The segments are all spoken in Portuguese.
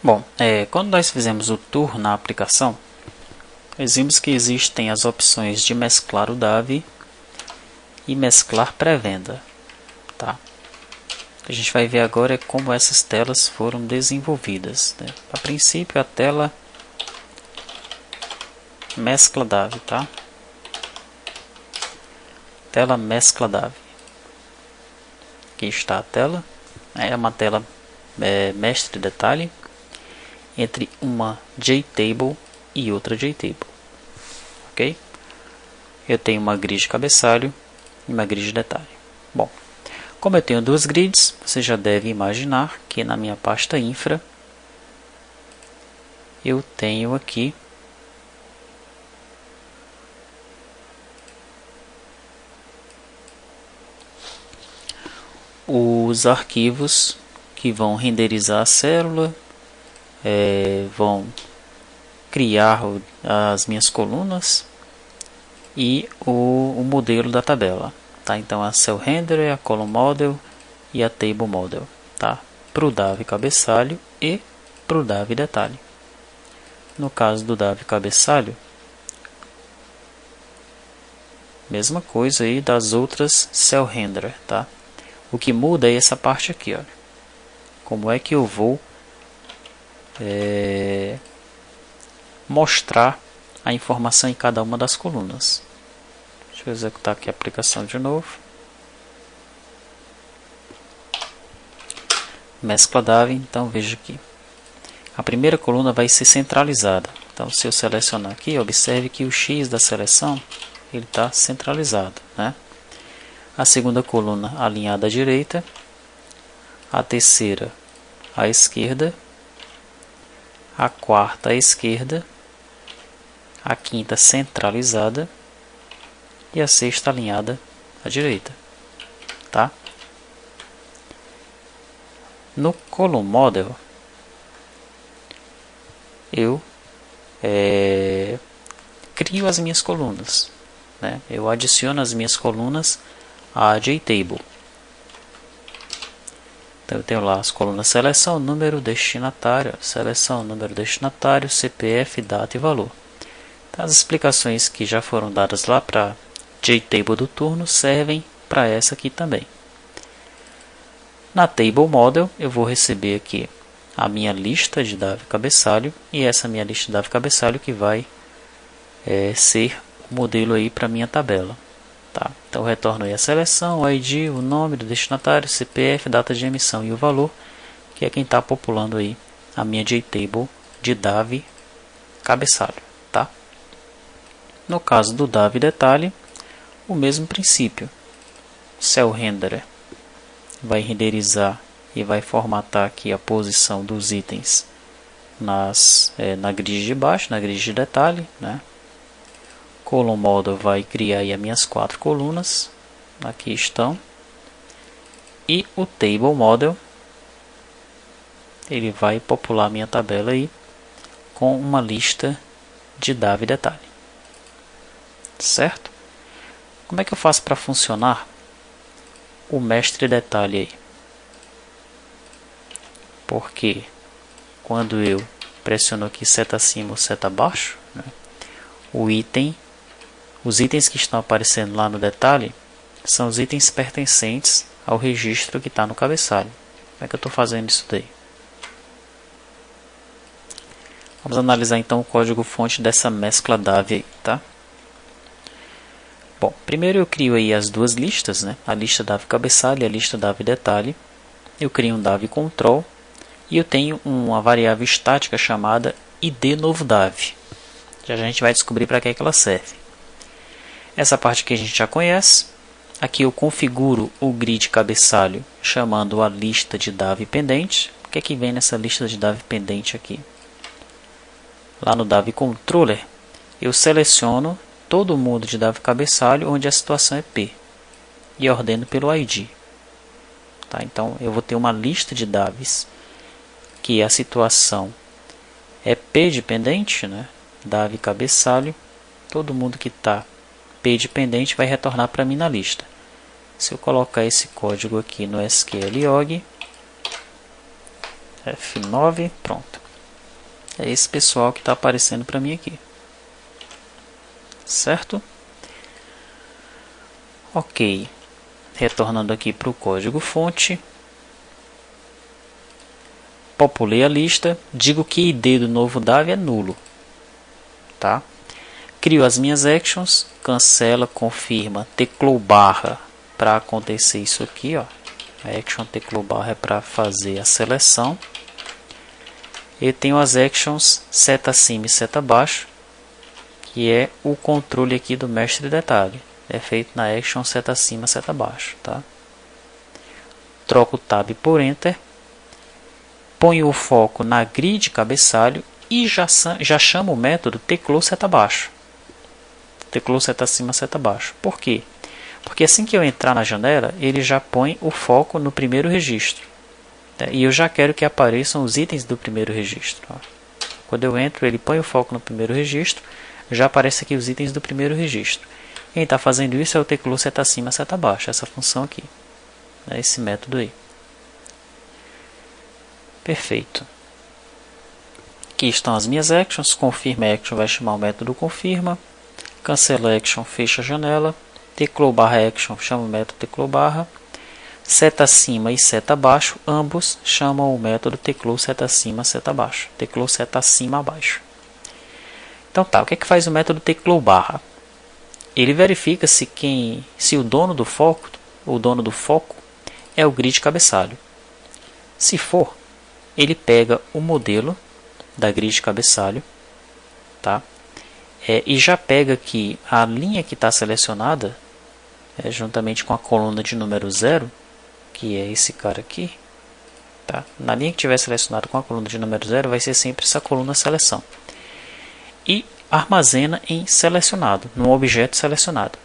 Bom, quando nós fizemos o tour na aplicação, nós vimos que existem as opções de mesclar o DAV e mesclar pré-venda. Tá? O que a gente vai ver agora é como essas telas foram desenvolvidas. Né? A princípio, a tela mescla DAV, tá? Tela mescla DAV. Aqui está a tela. É uma tela mestre detalhe entre uma JTable e outra JTable. Ok? Eu tenho uma grid de cabeçalho e uma grid de detalhe. Bom, como eu tenho duas grids, você já deve imaginar que na minha pasta infra eu tenho aqui os arquivos que vão renderizar a célula, vão criar as minhas colunas e o modelo da tabela. Tá? Então a Cell Renderer, a Column Model e a Table Model. Tá? Para o DAV cabeçalho e para o DAV detalhe. No caso do DAV cabeçalho, mesma coisa aí das outras Cell Renderer. Tá? O que muda é essa parte aqui. Olha. Como é que eu vou mostrar a informação em cada uma das colunas. Deixa eu executar aqui a aplicação de novo. Mescla DAV, então veja aqui. A primeira coluna vai ser centralizada. Então se eu selecionar aqui, observe que o X da seleção ele está centralizado. Né? A segunda coluna alinhada à direita. A terceira à esquerda. A quarta à esquerda. A quinta centralizada e a sexta alinhada à direita, tá? No Column Model eu crio as minhas colunas, né? Eu adiciono as minhas colunas à JTable. Então eu tenho lá as colunas seleção, número, destinatário, seleção, número, destinatário, CPF, data e valor. As explicações que já foram dadas lá para JTable do turno servem para essa aqui também. Na Table Model eu vou receber aqui a minha lista de DAV cabeçalho e essa minha lista de DAV cabeçalho que vai ser o modelo aí para minha tabela. Tá? Então eu retorno aí a seleção, o ID, o nome do destinatário, CPF, data de emissão e o valor, que é quem está populando aí a minha JTable de DAV cabeçalho. Tá? No caso do DAV detalhe, o mesmo princípio. Cell Renderer vai renderizar e vai formatar aqui a posição dos itens na grid de baixo, na grid de detalhe. Né? Column Model vai criar aí as minhas 4 colunas. Aqui estão. E o Table Model ele vai popular minha tabela aí com uma lista de DAV detalhe. Certo? Como é que eu faço para funcionar o mestre detalhe aí? Porque quando eu pressiono aqui seta acima ou seta abaixo, né, os itens que estão aparecendo lá no detalhe são os itens pertencentes ao registro que está no cabeçalho. Como é que eu estou fazendo isso daí? Vamos analisar então o código fonte dessa mescla DAV aí, tá? Bom, primeiro eu crio aí as duas listas, né? A lista DAV cabeçalho e a lista DAV detalhe. Eu crio um DAV control e eu tenho uma variável estática chamada id novo DAV. Já a gente vai descobrir para que é que ela serve. Essa parte aqui a gente já conhece. Aqui eu configuro o grid cabeçalho chamando a lista de DAV pendente. O que é que vem nessa lista de DAV pendente aqui? Lá no DAV controller eu seleciono todo mundo de DAV cabeçalho onde a situação é P e ordeno pelo ID. Tá? Então eu vou ter uma lista de DAVs que a situação é P dependente, né? DAV cabeçalho, todo mundo que está P dependente vai retornar para mim na lista. Se eu colocar esse código aqui no SQLog F9, pronto. É esse pessoal que está aparecendo para mim aqui. Certo? Ok. Retornando aqui para o código fonte. Populei a lista. Digo que ID do novo DAV é nulo. Tá? Crio as minhas actions. Cancela, confirma, teclou barra para acontecer isso aqui. Ó. A action teclou barra é para fazer a seleção. E tenho as actions seta acima e seta abaixo, que é o controle aqui do mestre detalhe. É feito na action seta acima, seta abaixo. Tá? Troco o tab por enter. Ponho o foco na grid cabeçalho e já chamo o método teclou seta abaixo. Teclou seta acima, seta abaixo. Por quê? Porque assim que eu entrar na janela, ele já põe o foco no primeiro registro. E eu já quero que apareçam os itens do primeiro registro. Ó. Quando eu entro, ele põe o foco no primeiro registro, já aparece aqui os itens do primeiro registro. Quem está fazendo isso é o teclou seta acima, seta abaixo, essa função aqui. É esse método aí. Perfeito. Aqui estão as minhas actions. Confirma action vai chamar o método confirma. Cancela action, fecha a janela. Teclou barra action chama o método teclou barra. Seta acima e seta abaixo, ambos chamam o método teclou seta acima, seta abaixo. Teclou seta acima, abaixo. Então tá, o que é que faz o método teclou barra? Ele verifica se o dono do foco é o grid cabeçalho. Se for, ele pega o modelo da grid cabeçalho, tá? E já pega aqui a linha que está selecionada, juntamente com a coluna de número 0, que é esse cara aqui, tá? Na linha que tiver selecionado com a coluna de número 0, vai ser sempre essa coluna seleção. E armazena em selecionado, num objeto selecionado.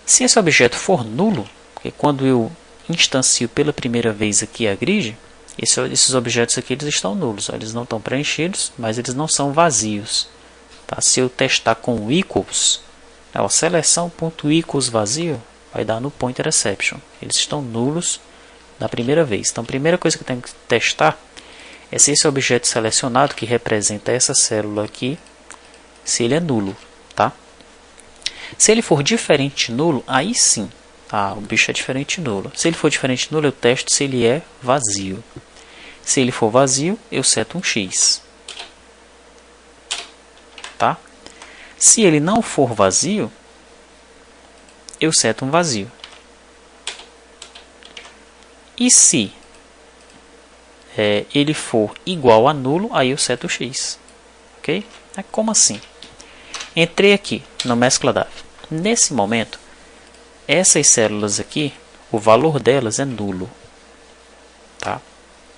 Se esse objeto for nulo, porque quando eu instancio pela primeira vez aqui a grid, esses objetos aqui eles estão nulos, ó, eles não estão preenchidos, mas eles não são vazios. Tá? Se eu testar com equals, seleção.equals vazio, vai dar no pointer exception. Eles estão nulos da primeira vez. Então, a primeira coisa que eu tenho que testar é se esse objeto selecionado, que representa essa célula aqui, se ele é nulo. Tá? Se ele for diferente de nulo, aí sim. O bicho é diferente de nulo. Se ele for diferente de nulo, eu testo se ele é vazio. Se ele for vazio, eu seto um X. Tá? Se ele não for vazio, eu seto um vazio. E se ele for igual a nulo, aí eu seto X. Ok? Como assim? Entrei aqui no mescla DAV. Nesse momento, essas células aqui, o valor delas é nulo. Tá?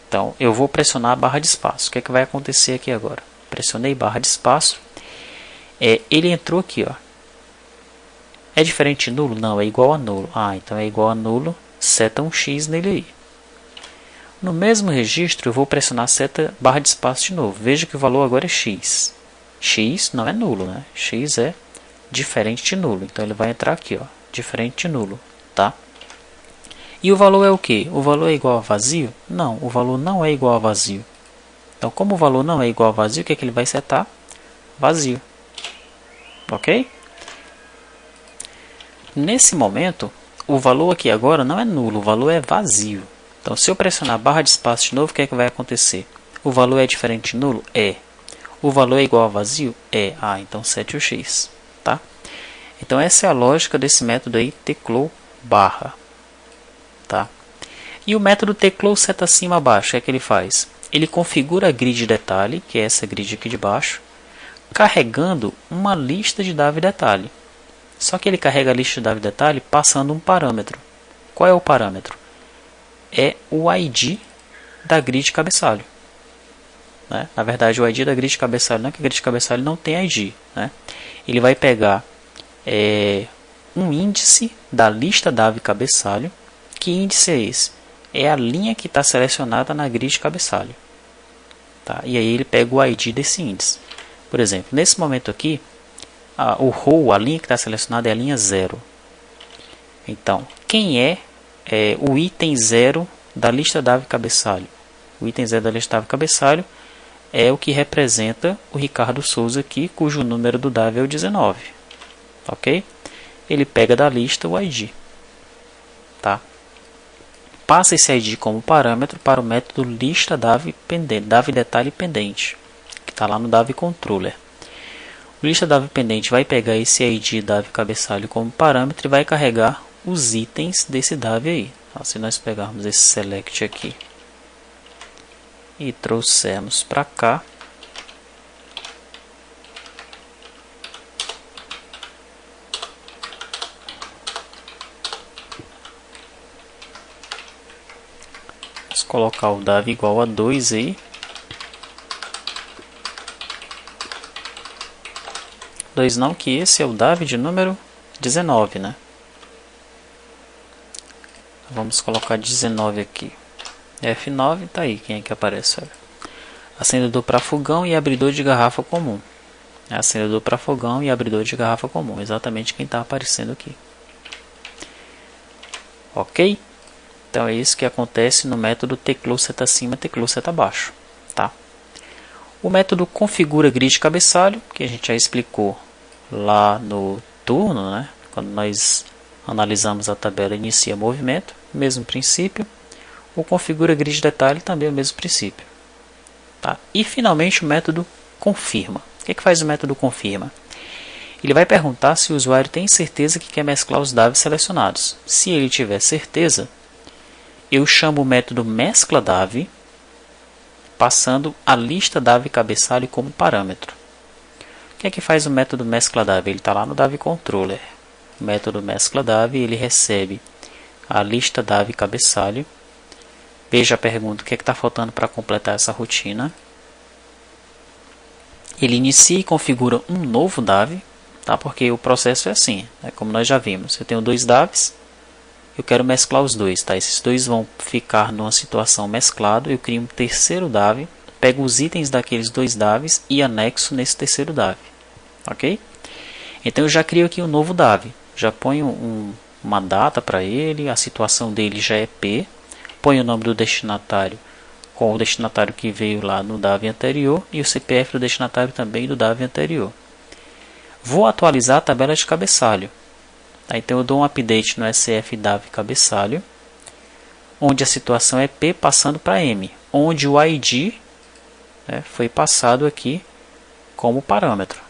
Então, eu vou pressionar a barra de espaço. O que é que vai acontecer aqui agora? Pressionei barra de espaço. Ele entrou aqui, ó. É diferente de nulo? Não, é igual a nulo. Então é igual a nulo, seta um X nele aí. No mesmo registro, eu vou pressionar seta barra de espaço de novo. Veja que o valor agora é X. X não é nulo, né? X é diferente de nulo. Então ele vai entrar aqui, ó, diferente de nulo. Tá? E o valor é o quê? O valor é igual a vazio? Não, o valor não é igual a vazio. Então, como o valor não é igual a vazio, o que é que ele vai setar? Vazio. Ok? Nesse momento, o valor aqui agora não é nulo, o valor é vazio. Então, se eu pressionar a barra de espaço de novo, o que é que vai acontecer? O valor é diferente de nulo? É. O valor é igual a vazio? É. Então sete o X. Tá? Então, essa é a lógica desse método aí, teclou barra. Tá? E o método teclou seta acima abaixo, o que é que ele faz? Ele configura a grid detalhe, que é essa grid aqui de baixo, carregando uma lista de DAV detalhe. Só que ele carrega a lista de DAV detalhe passando um parâmetro. Qual é o parâmetro? É o ID da grid cabeçalho. Né? Na verdade, o ID da grid cabeçalho não é que a grid cabeçalho não tem ID. Né? Ele vai pegar um índice da lista DAV cabeçalho. Que índice é esse? É a linha que está selecionada na grid cabeçalho. Tá? E aí ele pega o ID desse índice. Por exemplo, nesse momento aqui, o row, a linha que está selecionada é a linha 0. Então, quem é o item 0 da lista DAV cabeçalho? O item 0 da lista DAV cabeçalho é o que representa o Ricardo Souza aqui, cujo número do DAV é o 19. Ok? Ele pega da lista o ID. Tá? Passa esse ID como parâmetro para o método lista DAV pendente, DAV detalhe pendente, que está lá no DAV controller. O lista DAV pendente vai pegar esse ID DAV cabeçalho como parâmetro e vai carregar os itens desse DAV aí. Então, se nós pegarmos esse select aqui e trouxermos para cá, vamos colocar o DAV igual a 2 aí. 2 não, que esse é o DAV de número 19, né? Vamos colocar 19 aqui. F9, tá aí, quem é que aparece? Olha. Acendedor para fogão e abridor de garrafa comum. Acendedor para fogão e abridor de garrafa comum, exatamente quem está aparecendo aqui. Ok? Então é isso que acontece no método teclou seta acima, teclou seta abaixo. Tá? O método configura grid cabeçalho, que a gente já explicou lá no turno, né? Quando nós analisamos a tabela inicia movimento, mesmo princípio. O configura grid detalhe também é o mesmo princípio. Tá? E finalmente o método confirma. O que faz o método confirma? Ele vai perguntar se o usuário tem certeza que quer mesclar os DAVs selecionados. Se ele tiver certeza, eu chamo o método mescla DAV, passando a lista DAV cabeçalho como parâmetro. O que é que faz o método mescla DAV? Ele está lá no DAV controller. O método mescla DAV, ele recebe a lista DAV cabeçalho. Veja a pergunta, o que é que está faltando para completar essa rotina. Ele inicia e configura um novo DAV, tá? Porque o processo é assim, né? Como nós já vimos. Eu tenho dois DAVs, eu quero mesclar os dois. Tá? Esses dois vão ficar numa situação mesclado, eu crio um terceiro DAV, pego os itens daqueles dois DAVs e anexo nesse terceiro DAV. Ok? Então eu já crio aqui um novo DAV, já ponho uma data para ele, a situação dele já é P, põe o nome do destinatário com o destinatário que veio lá no DAV anterior e o CPF do destinatário também do DAV anterior. Vou atualizar a tabela de cabeçalho. Tá? Então eu dou um update no SF DAV cabeçalho, onde a situação é P passando para M, onde o ID, né, foi passado aqui como parâmetro.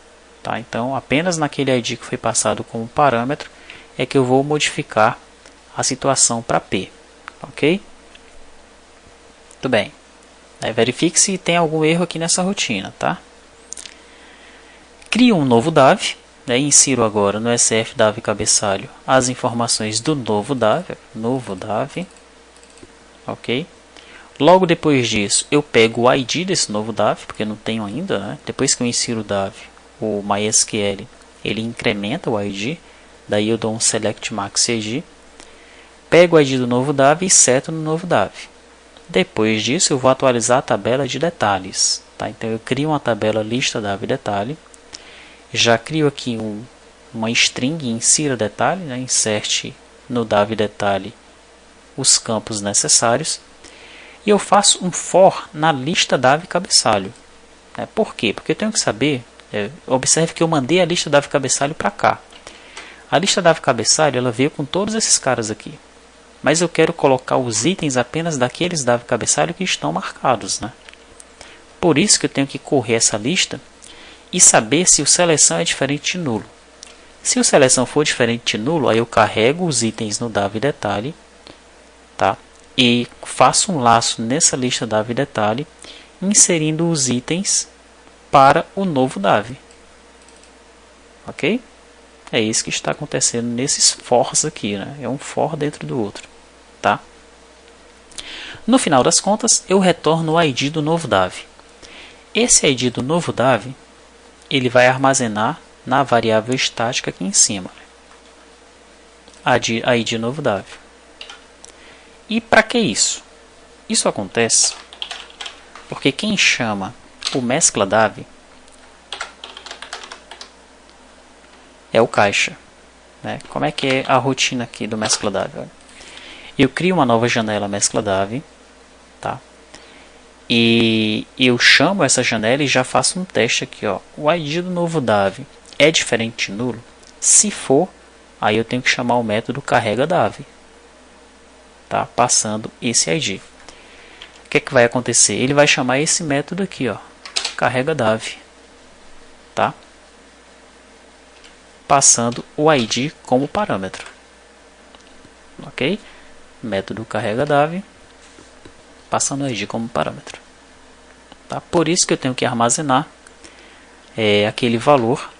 Tá? Então apenas naquele ID que foi passado como parâmetro é que eu vou modificar a situação para P. Ok? Muito bem. Verifique se tem algum erro aqui nessa rotina. Tá? Crio um novo DAV. Insiro agora no SF DAV cabeçalho as informações do novo DAV. Novo DAV. Ok? Logo depois disso, eu pego o ID desse novo DAV, porque eu não tenho ainda. Né? Depois que eu insiro o DAV, o MySQL, ele incrementa o ID. Daí eu dou um select max ID. Pego o ID do novo DAV e seto no novo DAV. Depois disso, eu vou atualizar a tabela de detalhes. Tá? Então, eu crio uma tabela lista DAV detalhe. Já crio aqui uma string insira detalhe. Né? Inserte no DAV detalhe os campos necessários. E eu faço um for na lista DAV cabeçalho. Por quê? Porque eu tenho que saber... observe que eu mandei a lista DAV cabeçalho para cá. A lista DAV cabeçalho ela veio com todos esses caras aqui. Mas eu quero colocar os itens apenas daqueles DAV cabeçalho que estão marcados. Né? Por isso que eu tenho que correr essa lista e saber se o seleção é diferente de nulo. Se o seleção for diferente de nulo, aí eu carrego os itens no DAV detalhe, tá? E faço um laço nessa lista DAV detalhe, inserindo os itens para o novo DAV. Ok? É isso que está acontecendo nesses fors aqui, né? É um for dentro do outro, tá? No final das contas, eu retorno o ID do novo DAV. Esse ID do novo DAV, ele vai armazenar na variável estática aqui em cima. ID novo DAV. E para que isso? Isso acontece porque quem chama o mescla DAV é o caixa. Né? Como é que é a rotina aqui do mescla DAV? Eu crio uma nova janela mescla DAV, tá? e eu chamo essa janela e já faço um teste aqui, ó. O ID do novo DAV é diferente de nulo? Se for, aí eu tenho que chamar o método carrega DAV, tá? Passando esse ID. O que é que vai acontecer? Ele vai chamar esse método aqui, ó, carrega DAV, tá? Passando o ID como parâmetro, ok? Método carrega DAV, passando o ID como parâmetro, tá? Por isso que eu tenho que armazenar aquele valor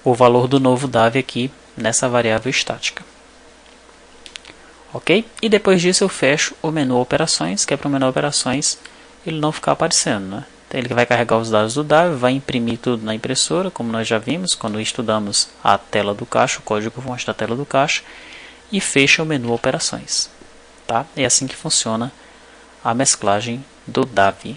o valor do novo DAV aqui nessa variável estática, ok? E depois disso eu fecho o menu operações, que é para o menu operações ele não ficar aparecendo, né? Então ele vai carregar os dados do DAV, vai imprimir tudo na impressora, como nós já vimos quando estudamos a tela do caixa, o código-fonte da tela do caixa, e fecha o menu operações, tá? É assim que funciona a mesclagem do DAV.